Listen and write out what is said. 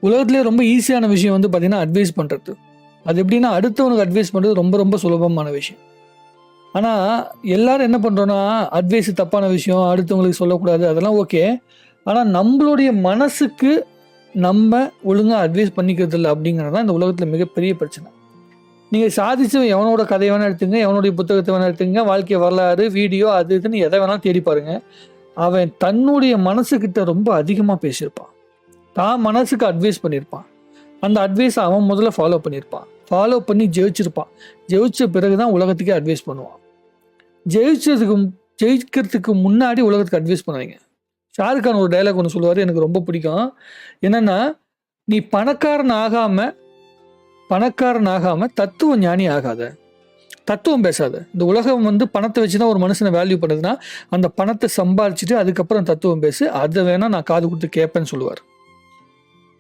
உலகத்திலே ரொம்ப ஈஸியான விஷயம் வந்து பார்த்தீங்கன்னா அட்வைஸ் பண்ணுறது. அது எப்படின்னா அடுத்தவனுக்கு அட்வைஸ் பண்ணுறது ரொம்ப ரொம்ப சுலபமான விஷயம். ஆனால் எல்லாரும் என்ன பண்ணுறோன்னா, அட்வைஸ் தப்பான விஷயம், அடுத்தவங்களுக்கு சொல்லக்கூடாது, அதெல்லாம் ஓகே. ஆனால் நம்மளுடைய மனசுக்கு நம்ம ஒழுங்காக அட்வைஸ் பண்ணிக்கிறது இல்லை அப்படிங்கிறது தான் இந்த உலகத்தில் மிகப்பெரிய பிரச்சனை. நீங்கள் சாதிச்சு எவனோட கதை வேணால் எடுத்துங்க, எவனுடைய புத்தகத்தை வேணால் எடுத்துங்க, வாழ்க்கை வரலாறு, வீடியோ அது இதுன்னு எதை வேணாலும் தேடி பாருங்க. அவன் தன்னுடைய மனசுக்கிட்ட ரொம்ப அதிகமாக பேசியிருப்பான். தான் மனசுக்கு அட்வைஸ் பண்ணியிருப்பான். அந்த அட்வைஸை அவன் முதல்ல ஃபாலோ பண்ணியிருப்பான். ஃபாலோ பண்ணி ஜெயிச்சிருப்பான். ஜெயிச்ச பிறகு தான் உலகத்துக்கே அட்வைஸ் பண்ணுவான். ஜெயிக்கிறதுக்கு முன்னாடி உலகத்துக்கு அட்வைஸ் பண்ணாதீங்க. ஷாருக் கான் ஒரு டைலாக் ஒன்று சொல்லுவார், எனக்கு ரொம்ப பிடிக்கும். என்னென்னா, நீ பணக்காரன் ஆகாம தத்துவ ஞானி ஆகாத, தத்துவம் பேசாத. இந்த உலகம் வந்து பணத்தை வச்சு தான் ஒரு மனுஷனை வேல்யூ பண்ணுதுன்னா, அந்த பணத்தை சம்பாதிச்சுட்டு அதுக்கப்புறம் தத்துவம் பேசு, அதை வேணா நான் காது கொடுத்து கேட்பேன்னு சொல்லுவார்.